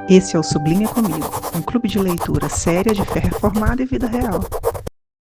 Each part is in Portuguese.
Esse é o Sublinha Comigo, um clube de leitura séria de fé reformada e vida real.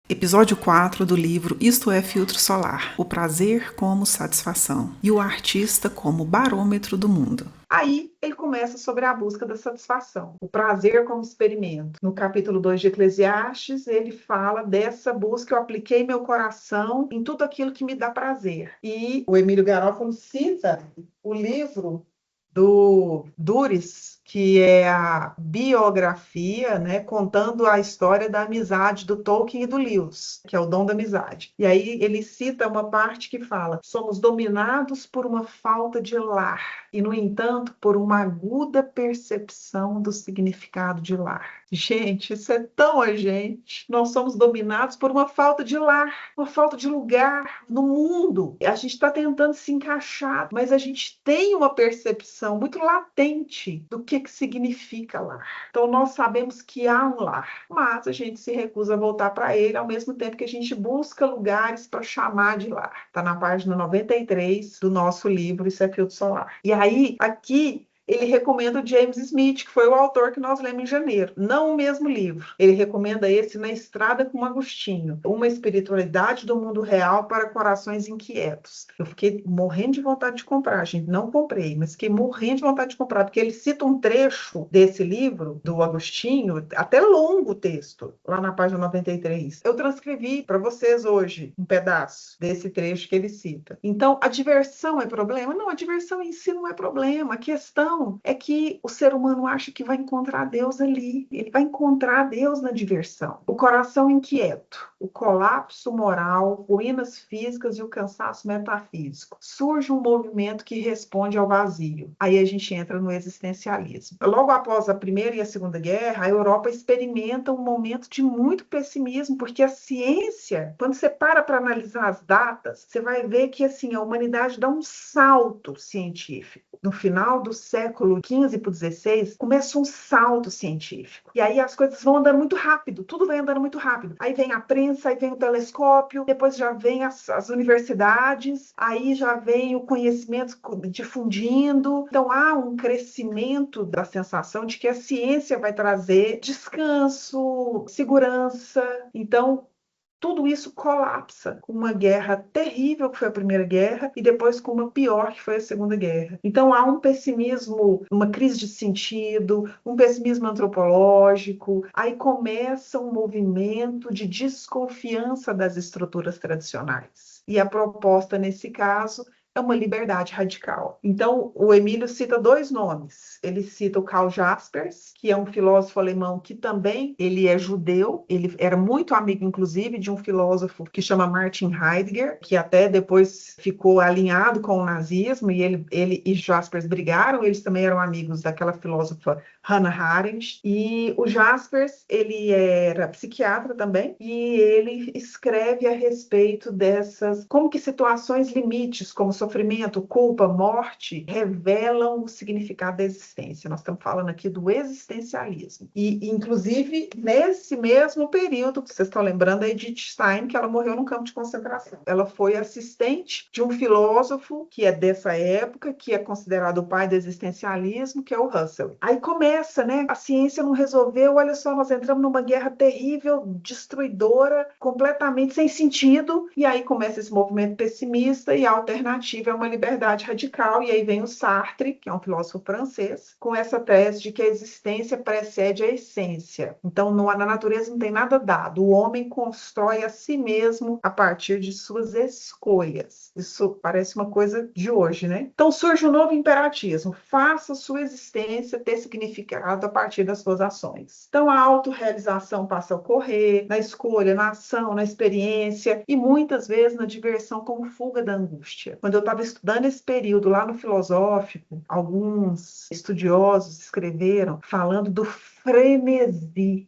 Episódio 4 do livro Isto é Filtro Solar, o prazer como satisfação e o artista como barômetro do mundo. Aí ele começa sobre a busca da satisfação, o prazer como experimento. No capítulo 2 de Eclesiastes, ele fala dessa busca, eu apliquei meu coração em tudo aquilo que me dá prazer. E o Emílio Garofalo cita o livro do Duris, que é a biografia, né, contando a história da amizade do Tolkien e do Lewis, que é o Dom da Amizade. E aí ele cita uma parte que fala: somos dominados por uma falta de lar e, no entanto, por uma aguda percepção do significado de lar. Gente, isso é tão a gente. Nós somos dominados por uma falta de lar, uma falta de lugar no mundo. A gente está tentando se encaixar, mas a gente tem uma percepção muito latente do que significa lar. Então, nós sabemos que há um lar, mas a gente se recusa a voltar para ele, ao mesmo tempo que a gente busca lugares para chamar de lar. Está na página 93 do nosso livro Isso é Filtro Solar. E aí, aqui, ele recomenda o James Smith, que foi o autor que nós lemos em janeiro. Não o mesmo livro. Ele recomenda esse Na Estrada com Agostinho, Uma Espiritualidade do Mundo Real para Corações Inquietos. Eu fiquei morrendo de vontade de comprar, gente. Não comprei, mas fiquei morrendo de vontade de comprar, porque ele cita um trecho desse livro, do Agostinho, até longo o texto, lá na página 93. Eu transcrevi para vocês hoje um pedaço desse trecho que ele cita. Então, a diversão é problema? Não, a diversão em si não é problema. A questão é que o ser humano acha que vai encontrar Deus ali. Ele vai encontrar Deus na diversão. O coração inquieto, o colapso moral, ruínas físicas e o cansaço metafísico. Surge um movimento que responde ao vazio. Aí a gente entra no existencialismo. Logo após a Primeira e a Segunda Guerra, a Europa experimenta um momento de muito pessimismo, porque a ciência, quando você para analisar as datas, você vai ver que assim, a humanidade dá um salto científico. No final do século XV para o XVI, começa um salto científico. E aí as coisas vão andando muito rápido, tudo vai andando muito rápido. Aí vem a prensa, aí vem o telescópio, depois já vem as universidades, aí já vem o conhecimento difundindo. Então há um crescimento da sensação de que a ciência vai trazer descanso, segurança. Então, tudo isso colapsa com uma guerra terrível, que foi a Primeira Guerra, e depois com uma pior, que foi a Segunda Guerra. Então há um pessimismo, uma crise de sentido, um pessimismo antropológico, aí começa um movimento de desconfiança das estruturas tradicionais. E a proposta, nesse caso, é uma liberdade radical. Então, o Emílio cita dois nomes. Ele cita o Karl Jaspers, que é um filósofo alemão que também ele é judeu. Ele era muito amigo, inclusive, de um filósofo que chama Martin Heidegger, que até depois ficou alinhado com o nazismo, e ele e Jaspers brigaram. Eles também eram amigos daquela filósofa Hannah Arendt. E o Jaspers, ele era psiquiatra também, e ele escreve a respeito dessas, como que situações limites, como sofrimento, culpa, morte, revelam o significado da existência. Nós estamos falando aqui do existencialismo. E, inclusive, nesse mesmo período, vocês estão lembrando a Edith Stein, que ela morreu num campo de concentração. Ela foi assistente de um filósofo que é dessa época, que é considerado o pai do existencialismo, que é o Russell. Aí começa, né? A ciência não resolveu, olha só, nós entramos numa guerra terrível, destruidora, completamente sem sentido, e aí começa esse movimento pessimista e a alternativa é uma liberdade radical, e aí vem o Sartre, que é um filósofo francês, com essa tese de que a existência precede a essência. Então, na natureza não tem nada dado, o homem constrói a si mesmo a partir de suas escolhas. Isso parece uma coisa de hoje, né? Então, surge um novo imperativo: faça sua existência ter significado a partir das suas ações. Então, a autorrealização passa a ocorrer na escolha, na ação, na experiência e muitas vezes na diversão como fuga da angústia. Quando eu estava estudando esse período lá no filosófico, alguns estudiosos escreveram falando do frenesi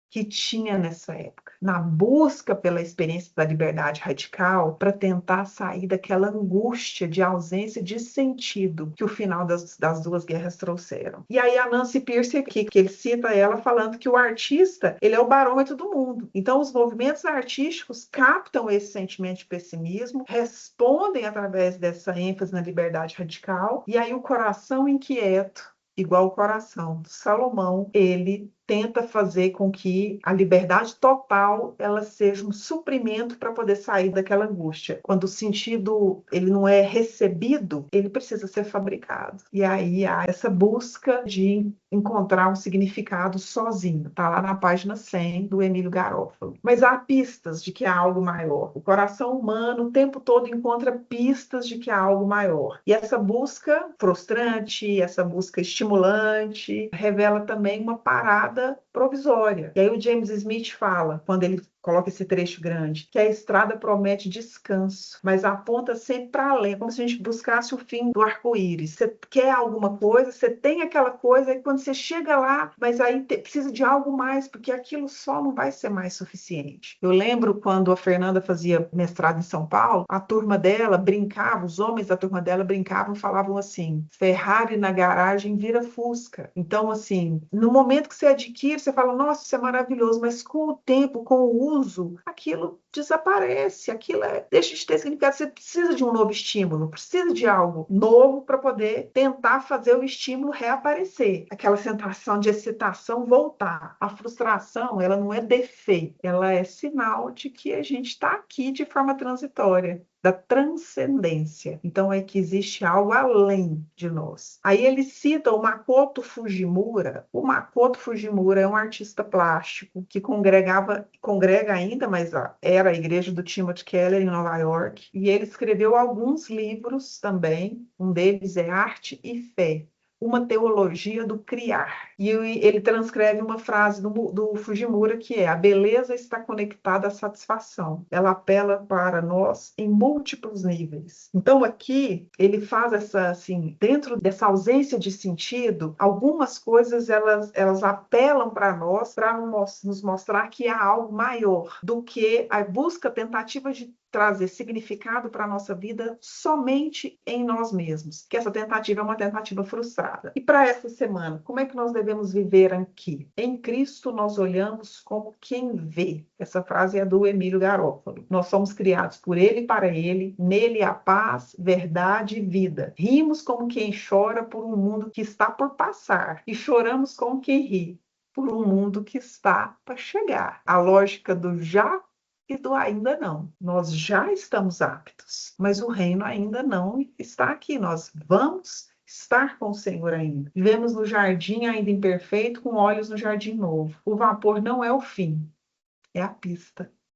que tinha nessa época, na busca pela experiência da liberdade radical, para tentar sair daquela angústia de ausência de sentido que o final das duas guerras trouxeram. E aí a Nancy Pearcey, que ele cita ela falando que o artista, ele é o barômetro do mundo. Então os movimentos artísticos captam esse sentimento de pessimismo, respondem através dessa ênfase na liberdade radical, e aí o coração inquieto igual o coração. Salomão, ele tenta fazer com que a liberdade total ela seja um suprimento para poder sair daquela angústia. Quando o sentido ele não é recebido, ele precisa ser fabricado. E aí há essa busca de encontrar um significado sozinho. Está lá na página 100 do Emílio Garófalo. Mas há pistas de que há algo maior. O coração humano o tempo todo encontra pistas de que há algo maior. E essa busca frustrante, essa busca estimulante, revela também uma parada provisória. E aí o James Smith fala, quando ele coloca esse trecho grande, que a estrada promete descanso, mas aponta sempre para além, como se a gente buscasse o fim do arco-íris. Você quer alguma coisa, você tem aquela coisa, e quando você chega lá, mas aí precisa de algo mais, porque aquilo só não vai ser mais suficiente. Eu lembro quando a Fernanda fazia mestrado em São Paulo, a turma dela brincava, os homens da turma dela brincavam, falavam assim, Ferrari na garagem vira Fusca. Então, assim, no momento que você adquire, você fala, nossa, isso é maravilhoso, mas com o tempo, com o uso, aquilo desaparece, aquilo deixa de ter significado. Você precisa de um novo estímulo, precisa de algo novo para poder tentar fazer o estímulo reaparecer. Aquela sensação de excitação voltar. A frustração, ela não é defeito, ela é sinal de que a gente está aqui de forma transitória, da transcendência. Então é que existe algo além de nós. Aí ele cita o Makoto Fujimura. O Makoto Fujimura é um artista plástico que congrega ainda, mas era a igreja do Timothy Keller em Nova York. E ele escreveu alguns livros também. Um deles é Arte e Fé, uma teologia do criar. E ele transcreve uma frase do Fujimura que é: a beleza está conectada à satisfação. Ela apela para nós em múltiplos níveis. Então aqui ele faz essa, assim, dentro dessa ausência de sentido, algumas coisas elas apelam para nós para nos mostrar que há algo maior do que a busca, tentativa de trazer significado para a nossa vida somente em nós mesmos, que essa tentativa é uma tentativa frustrada. E para essa semana, como é que nós devemos viver aqui? Em Cristo nós olhamos como quem vê. Essa frase é do Emílio Garófalo. Nós somos criados por Ele e para Ele, nele há paz, verdade e vida. Rimos como quem chora por um mundo que está por passar e choramos como quem ri por um mundo que está para chegar. A lógica do já e do ainda não. Nós já estamos aptos, mas o reino ainda não está aqui. Nós vamos estar com o Senhor ainda. Vivemos no jardim ainda imperfeito, com olhos no jardim novo. O vapor não é o fim, é a pista.